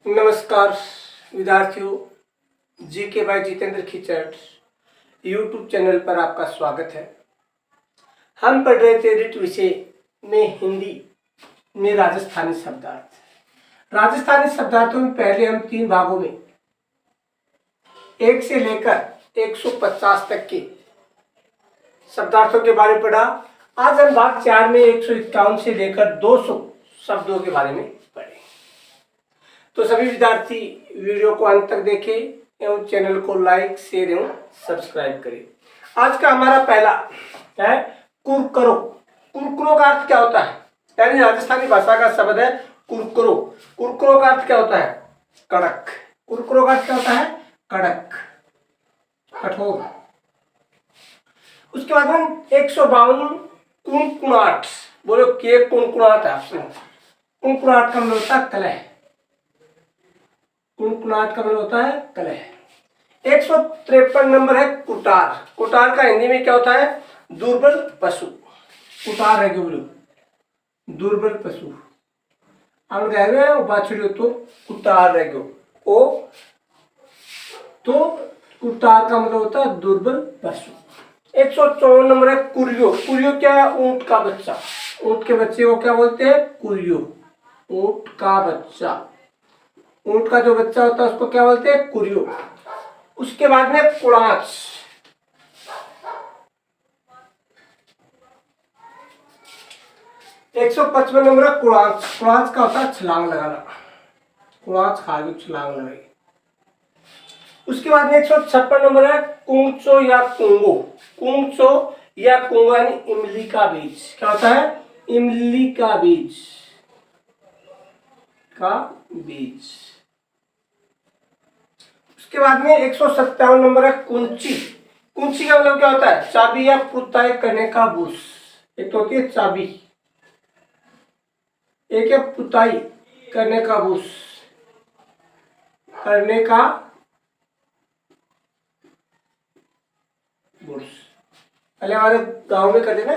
नमस्कार विद्यार्थियों, GK by Jitendra Khichar YouTube channel पर आपका स्वागत है। हम पढ़ रहे थे ऋट विषय में हिंदी में राजस्थानी शब्दार्थ। राजस्थानी शब्दार्थों में पहले हम 3 भागों में 1 से लेकर 150 तक के शब्दार्थों के बारे में पढ़ा। आज हम भाग 4 में 151 से लेकर 200 शब्दों के बारे में पढ़े। तो सभी विद्यार्थी वीडियो को अंत तक देखें एवं चैनल को लाइक, शेयर एवं सब्सक्राइब करें। आज का हमारा पहला है कुरकरो। कुरकरो का अर्थ क्या होता है? यानी राजस्थानी भाषा का शब्द है कुरकरो। कुरकरो का अर्थ क्या होता है? कड़क। कुरकरो का अर्थ क्या होता है? कड़क, कठोर। उसके बाद हम 152 कुणकुणाट। बोलो के कुणकुणाट है आपसे। कुणकुणाट का मतलब होता है कलह। कुणकुणाट का मतलब होता है कलह। 153 नंबर है कुटार। कुटार का हिंदी में क्या होता है? दुर्बल पशु। कुटार है क्यों बोलो? दुर्बल पशु। हम कह रहे हैं बाछड़ी तो कुटार रह गयो ओ, तो कुटार का मतलब होता है दुर्बल पशु। 154 नंबर है कुरियो। कुरियो क्या है? ऊंट का बच्चा। ऊंट के बच्चे को क्या बोलते हैं? कुरियो। ऊंट का बच्चा। ऊंट का जो बच्चा होता है उसको क्या बोलते हैं? कुरियो। उसके बाद में कुड़ाच। 155 नंबर है कुड़ाच। कुड़ाच का होता है छलांग लगाना। कुड़ाच खा गई, छलांग लगाई। उसके बाद में 156 नंबर है कुंचो या कुंगो। कुंचो या कुंगो यानी इमली का बीज। क्या होता है? इमली का बीज। का बीज। उसके बाद में 157 नंबर है कुंची। कुंची का मतलब क्या होता है? चाबी या पुताई करने का बुश। एक तो होती है चाबी, एक है पुताई करने का बुश। करने का बुश। पहले हमारे गांव में करते ना,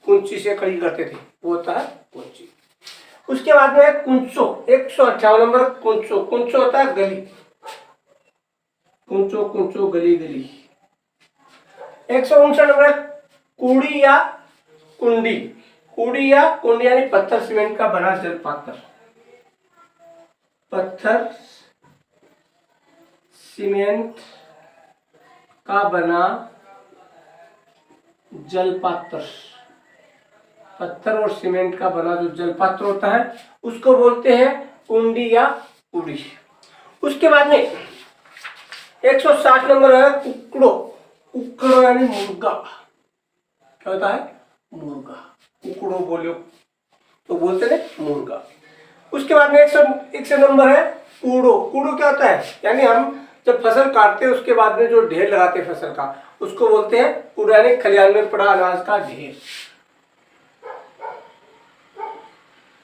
कुंची से खड़ी करते थे, वो होता है कुंची। उसके बाद में है कुंचो। 158 नंबर कुंचो। कुंचो होता है गली। कुंचो कुंचो, गली गली। 159 नंबर कूड़ी या कुंडी। कूड़ी या कुंडी यानी पत्थर सीमेंट का बना जल पात्र। पत्थर सीमेंट का बना जल पात्र। पत्थर और सीमेंट का बना जो जल पात्र होता है उसको बोलते हैं कुंडी या कूड़ी। उसके बाद में 160 नंबर है कुकड़ो। कुकड़ो यानी मुर्गा। क्या होता है? मुर्गा। कुकड़ो बोलो तो बोलते हैं मुर्गा। उसके बाद में 101 नंबर है कूड़ो। कूड़ो क्या होता है? यानी हम जब फसल काटते हैं उसके बाद में जो ढेर लगाते हैं फसल का, उसको बोलते हैं कूड़ो, यानी खलिहान में पड़ा अनाज का ढेर।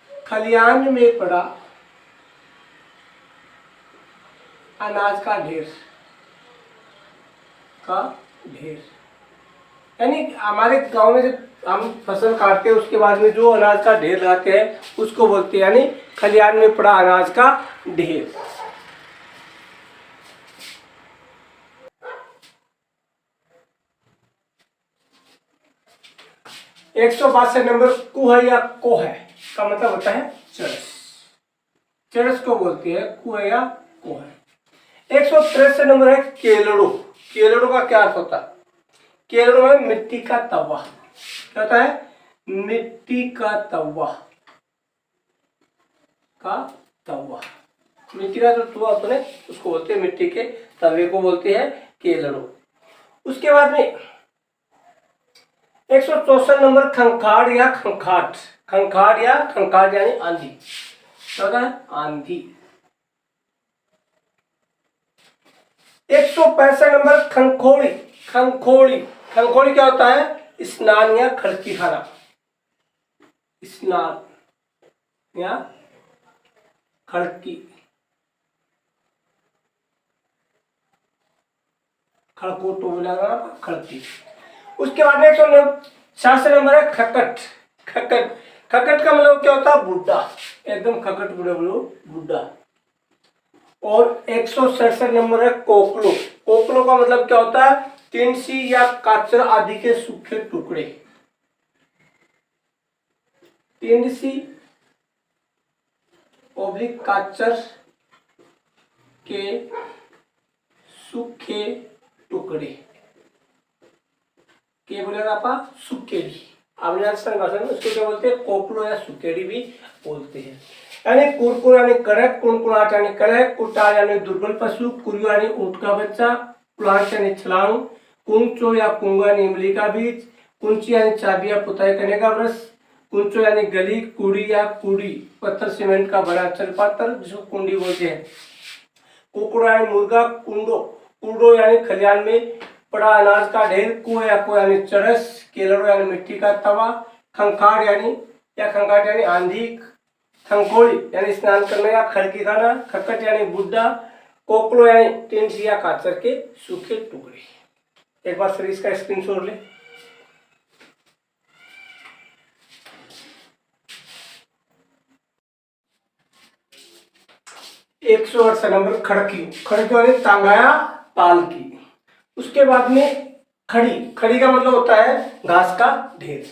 खलिहान में पड़ा अनाज का ढेर। का ढेर यानी हमारे गांव में जब हम फसल काटते हैं उसके बाद में जो अनाज का ढेर लगाते हैं उसको बोलते हैं, यानी खलिहान में पड़ा अनाज का ढेर। एक 162 नंबर कुह या कोह का मतलब होता है चरस। चरस को बोलते हैं कुह या कोह। 163 नंबर है केलड़ो। केलड़ो का क्या अर्थ होता है? केलड़ो है मिट्टी का तवा। क्या होता है? मिट्टी का तवा। का तवा। मिट्टी का जो तवा होता है उसको बोलते हैं, मिट्टी के तवे को बोलते हैं केलड़ो। उसके बाद में 164 नंबर खंखाड़ या खंखाट। खंखाड़ या खंखाट यानी आंधी। क्या होता है? आंधी। 165 नंबर खंखोड़ी। खंखोड़ी। खंखोड़ी क्या होता है? स्नान या खड़की खाना। स्नान या खड़की। खड़कोटो बोला खड़की। उसके बाद में 166 नंबर है खकट। खकट। खकट का मतलब क्या होता है? बुड्ढा। एकदम खकट बुढ़ा बोलो, बुड्ढा। और 167 नंबर है कोकलो। कोकलो का मतलब क्या होता है? तिनसी या काचर आदि के सूखे टुकड़े। तिनसी ओब्लिक काचर के सूखे टुकड़े के बोलेगा आप सुकेड़ी। आपने संघर्षण उसको क्या बोलते हैं? कोकलो या सुकेड़ी भी बोलते हैं। यानी कुरकुर यानी कड़क, कुनकुनाट यानी कड़क, कुटार यानी दुर्बल पशु, कुरियो यानी ऊंट का बच्चा, कुलांच यानी छलांग, कुंचो या कुंगा यानी इमली का बीज, कुंची यानी चाबी या पुताई करने का ब्रश, कुंचो यानी गली, कुड़ी या कुड़ी पत्थर सीमेंट का बड़ा चल पात्र जिसको कुंडी बोलते हैं। कुकुड़ा यानी मुर्गा, कुंडो कुंडो यानी खलिहान में पड़ा अनाज का ढेर, कुएं या कुएं यानी चरस, केलड़ो यानी मिट्टी का तवा, खंखाड़ यानी या खंखाट यानी आंधी, खंकोड़ी यानी स्नान करना या खड़की खाना, खक्कट यानी बुड्ढा, कोकलो यानी टिंसी या काचर के सूखे टुकड़े। एक बार फिर इसका स्क्रीनशॉट ले। एक 168 नंबर खड़की। खड़की यानी तांगाया पाल की। उसके बाद में खड़ी। खड़ी का मतलब होता है घास का ढेर।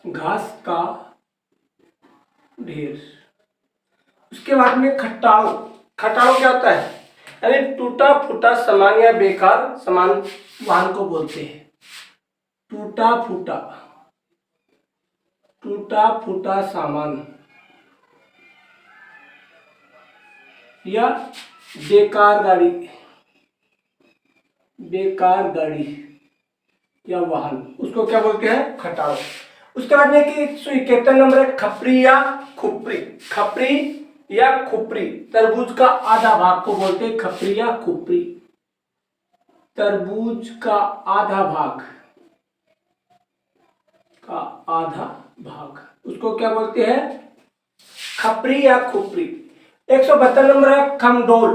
घास का ढेर। उसके बाद में खटाड़ो। खटाड़ो क्या होता है? यानी टूटा फूटा सामान या बेकार सामान वाहन को बोलते हैं। टूटा फूटा सामान या बेकार गाड़ी या वाहन, उसको क्या बोलते हैं? खटाड़ो। उसके बाद में 171 नंबर है खपरी या खुपरी। खपरी या खुपरी, तरबूज का आधा भाग को बोलते हैं खपरी या खुपरी। तरबूज का आधा भाग उसको क्या बोलते हैं? खपरी या खुपरी। 172 नंबर है खमडोल।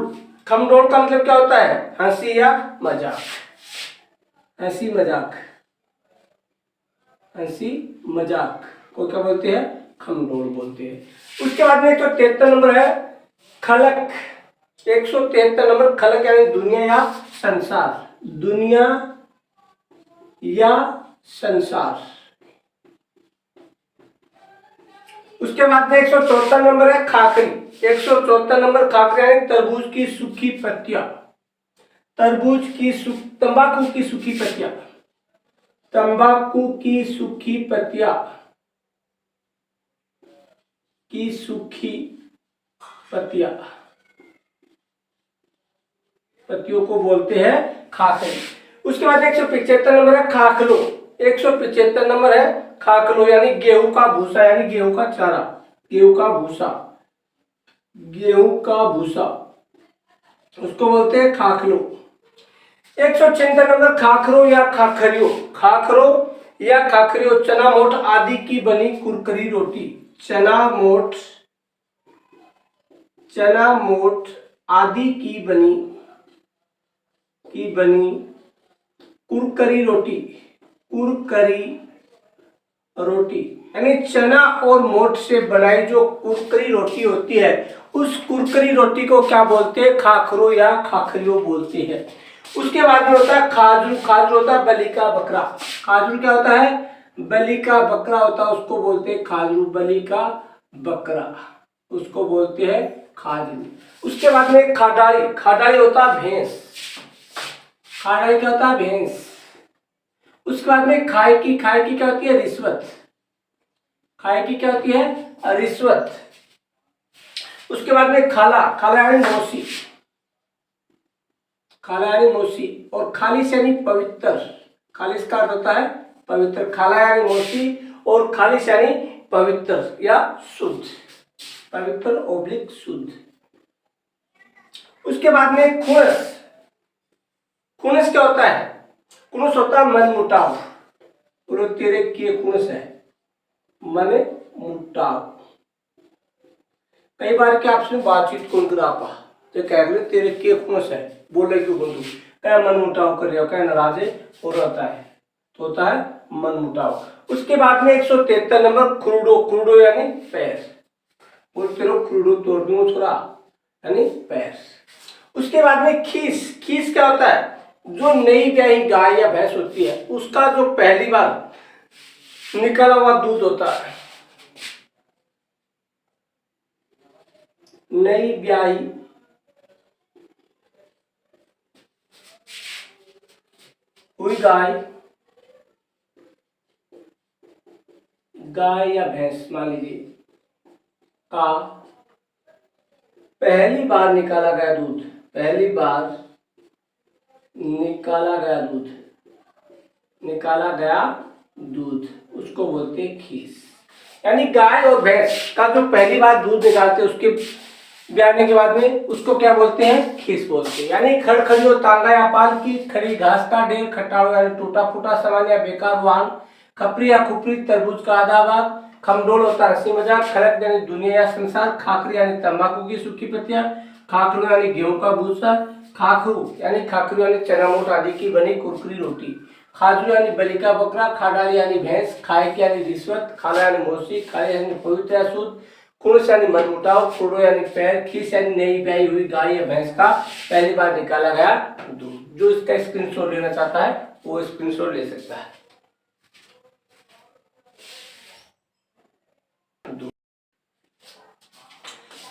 खमडोल का मतलब क्या होता है? हंसी या मजाक। हंसी मजाक को क्या बोलते हैं? खमडोल बोलते हैं। उसके बाद में 173 नंबर है खलक। 173 नंबर खलक यानी दुनिया या संसार। दुनिया या संसार। उसके बाद में 174 नंबर है खाकरी। 174 नंबर खाकरी यानी तरबूज की सूखी पत्तियां। तंबाकू की सूखी पत्तियां। तंबाकू की सूखी पत्तियां पत्तियों को बोलते हैं खाकरी। उसके बाद 175 नंबर है खाकलो। 175 नंबर है खाकलो यानी गेहूं का भूसा यानी गेहूं का चारा। गेहूं का भूसा उसको बोलते हैं खाकलो। 176 नंबर खाखरो या खाखरियो। खाखरो या खाखरियो चना मोट आदि की बनी कुरकुरी रोटी। चना मोट आदि की बनी कुरकुरी रोटी यानी चना और मोट से बनाई जो कुरकुरी रोटी होती है, उस कुरकुरी रोटी को क्या बोलते हैं? खाखरो या खाखरियो बोलते हैं। उसके बाद में होता है खाजूर। खाजूर होता है बलि का बकरा। खाजूर क्या होता है? बलि का बकरा होता है, उसको बोलते हैं खाजूर। बलि का बकरा उसको बोलते हैं खाजूर। उसके बाद में खाडाली। खाडाली होता है भैंस। खाडाली क्या होता है? भैंस। उसके बाद में खाए की क्या होती है? रिश्वत। खाए की क्या होती है? रिश्वत। उसके बाद में खाला। खाला यानी मौसी। खाला यानी मौसी। और खालिस यानी पवित्र। खालिस का अर्थ होता है पवित्र। खाला यानी मौसी और खालिस यानी पवित्र या शुद्ध। पवित्र ओब्लिक शुद्ध। उसके बाद में खुनस। खुनस क्या होता है? खुनस होता है मन मुटाव। बोलो तेरे किए खुनस है। मन मुटाव। कई बार क्या आपसे बातचीत कौन करा पा तो कह रहे तेरे के खुनस है, बोले क्यों बंधु? क्या मन मुटाव कर रहे हो? क्या नाराज है हो रहता है तो होता है मन मुटाव। उसके बाद में 173 नंबर खुरडो। खुरडो यानी पैर। पोतेरो क्रूडो तोड़ो छोरा यानी पैर। उसके बाद में खीस। खीस क्या होता है? जो नई ब्याही गाय या भैंस होती है उसका जो पहली बार निकला हुआ दूध होता है। नई ब्याही हुई गाय या भैंस मान लीजिए का पहली बार निकाला गया दूध, पहली बार निकाला गया दूध उसको बोलते हैं खीस। यानी गाय और भैंस का जो पहली बार दूध निकालते हैं उसके ब्याने के बाद में उसको क्या बोलते हैं? खीस बोलते हैं। यानी खड़खड़ी और तांगा या पाल की खड़ी घास का ढेर, खटाड़ो यानी टूटा फूटा सामान या बेकार वाहन, खपरी या खुपरी तरबूज का आधा भाग, खमडोल होता है हंसी मजाक, खड़क यानी दुनिया या संसार, खाखरी यानी तंबाकू की सूखी पत्तियां, खाखरू यानी गेहूं का भूसा, खाखरू यानी चना मोट आदि की बनी कुरकुरी रोटी, खाजू यानी बलि का बकरा, खाडाली यानी भैंस, खाए यानी रिश्वत, खाना यानी मौसी, खाए यानी पवित्र या शुद्ध, कुर्स यानी मन मुटाव, खुड़ो यानी पैर, खीस यानी नई ब्याही हुई गाय या भैंस का पहली बार निकाला गया दूध। जो इसका स्क्रीनशॉट लेना चाहता है वो स्क्रीनशॉट ले सकता है।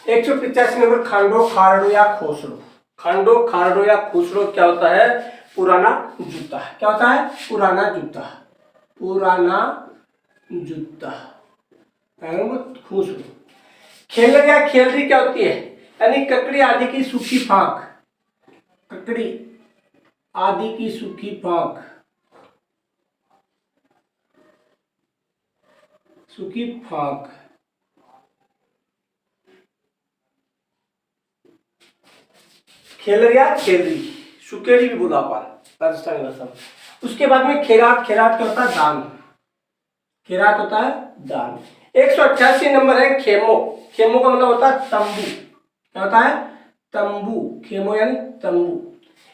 185 नंबर खांडो खारडो या खोसड़ो। खांडो खारडो या खोसड़ो क्या होता है? पुराना जूता। क्या होता है? पुराना जूता। खोसड़ो। खेलर या खेलरी क्या होती है? यानी ककड़ी आदि की सूखी फाक। ककड़ी आदि की सूखी फाक, खेलर या खेलरी, सुकेड़ी भी बोला राजस्थानी भाषा में। उसके बाद में खेरात। खेरात क्या होता है? दान। खेरात होता है दान। 188 नंबर है खेमो। खेमो का मतलब होता है तंबू। क्या होता है? तंबू। खेमो यानी तंबू।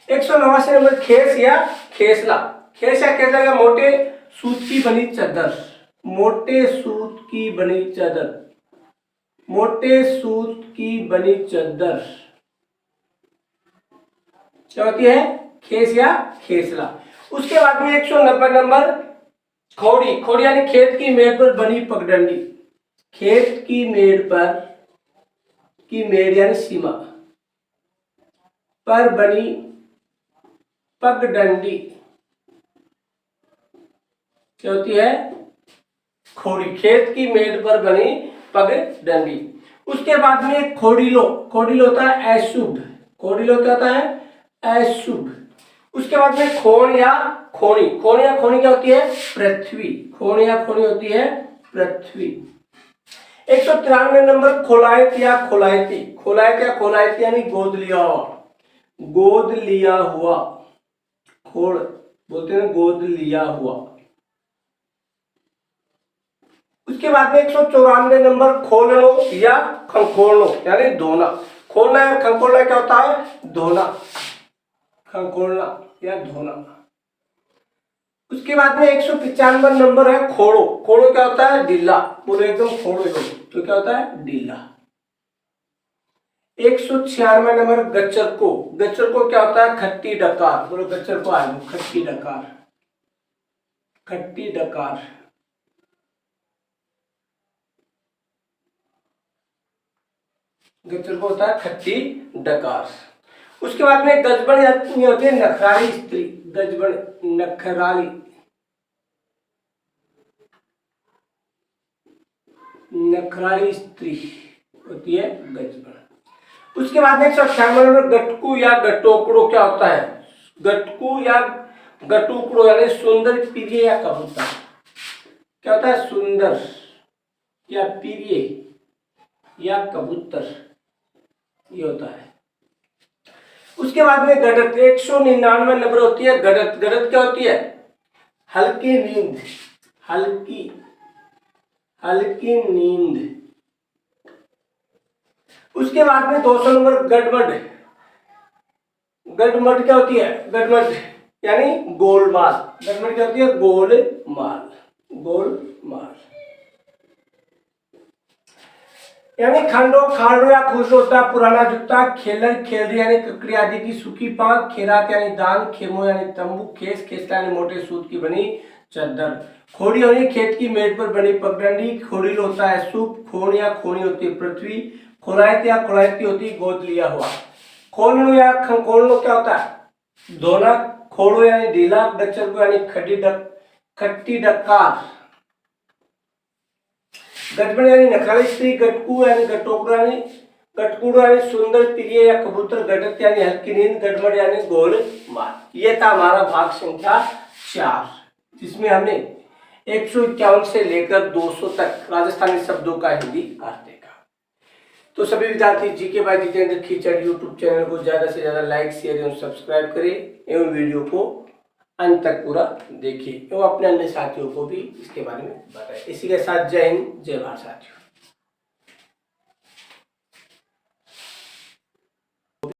189 नंबर खेस या खेसला। खेस या खेसला का मोटे सूत की बनी चादर। मोटे सूत की बनी चादर। क्या होती है? खेस या खेसला। उसके बाद में 190 नंबर खोड़ी। खोड़ी यानी खेत की मेड़ पर बनी पगडंडी। खेत की मेड़ यानी सीमा पर बनी पगडंडी क्या होती है? खोड़ी। खेत की मेड़ पर बनी पगडंडी। उसके बाद में खोड़िलो। खोड़िलो होता है अशुभ। खोड़िलो क्या होता है? अशुभ। उसके बाद में खोण या खोणी। खोण या खोणी क्या होती है? पृथ्वी। खोण या खोणी होती है पृथ्वी। 193 नंबर खोलायत या खोलायती। खोलायत या खोलायती यानी गोद लिया हुआ। खोड़ बोलते हैं गोद लिया हुआ। उसके बाद में 194 नंबर खोलनो या खंखोलनो यानी धोना। खोलना या खंखोलना क्या होता है? धोना। खंखोलना या धोना। उसके बाद में 195 नंबर है खोड़ो। खोड़ो क्या होता है? ढीला। बोलो एकदम खोड़ो तो क्या होता है? ढीला। 196 नंबर गच्चर को। गच्चर को क्या होता है? खट्टी डकार। बोलो गच्चर को आए खट्टी डकार। खट्टी डकार। गच्चर को होता है खट्टी डकार। उसके बाद में गजबन होती है नखराली स्त्री। गजबन नखराली स्त्री होती है गजबन। उसके बाद में 198 नंबर गटकू या गटोकड़ो क्या होता है? गटकू या गटुकड़ो यानी सुंदर प्रिय या कबूतर। क्या होता है? सुंदर या प्रिय या कबूतर ये होता है। उसके बाद में गड़त। 199 नंबर होती है गड़त। गड़त क्या होती है? हल्की नींद। हल्की नींद। उसके बाद में 200 नंबर गड़बड़। गड़बड़ क्या होती है? गड़बड़ यानी गोलमाल। गड़बड़ क्या होती है? गोलमाल। यानी खंडो खाड़ो या खुश होता पुराना जूता, खेलन खेलरी यानी ककड़ी आदि की सूखी पांख, खेरात यानी दान, खेमो यानी तंबू, खेस खेसला यानी मोटे सूत की बनी चद्दर, खोड़ी यानी खेत की मेज पर बनी पगडंडी, खोड़ी होता है सूप, खोन या खोनी होती है पृथ्वी, खोलायत या खोलायती होती गोद लिया हुआ, खोलनो या खंकोलनो क्या होता है धोना, खोड़ो यानी ढीला, डच्चर को यानी खट्टी डकार, गजबन यानी नखराली स्त्री, गटकू यानी गटकुड़ यानी सुंदर प्रिय या कबूतर, गटक यानी हल्की नींद, गड़बड़ यानी गोल मार। ये था हमारा भाग संख्या 4, जिसमें हमने 151 से लेकर 200 तक राजस्थानी शब्दों का हिंदी अर्थ देखा। तो सभी विद्यार्थी GK by Jitendra Khichar YouTube channel को ज्यादा से ज्यादा लाइक शेयर एवं सब्सक्राइब करें एवं वीडियो को अंत तक पूरा देखिए एवं अपने अन्य साथियों को भी इसके बारे में बताएं। इसी के साथ जय हिंद जय भारत साथियों।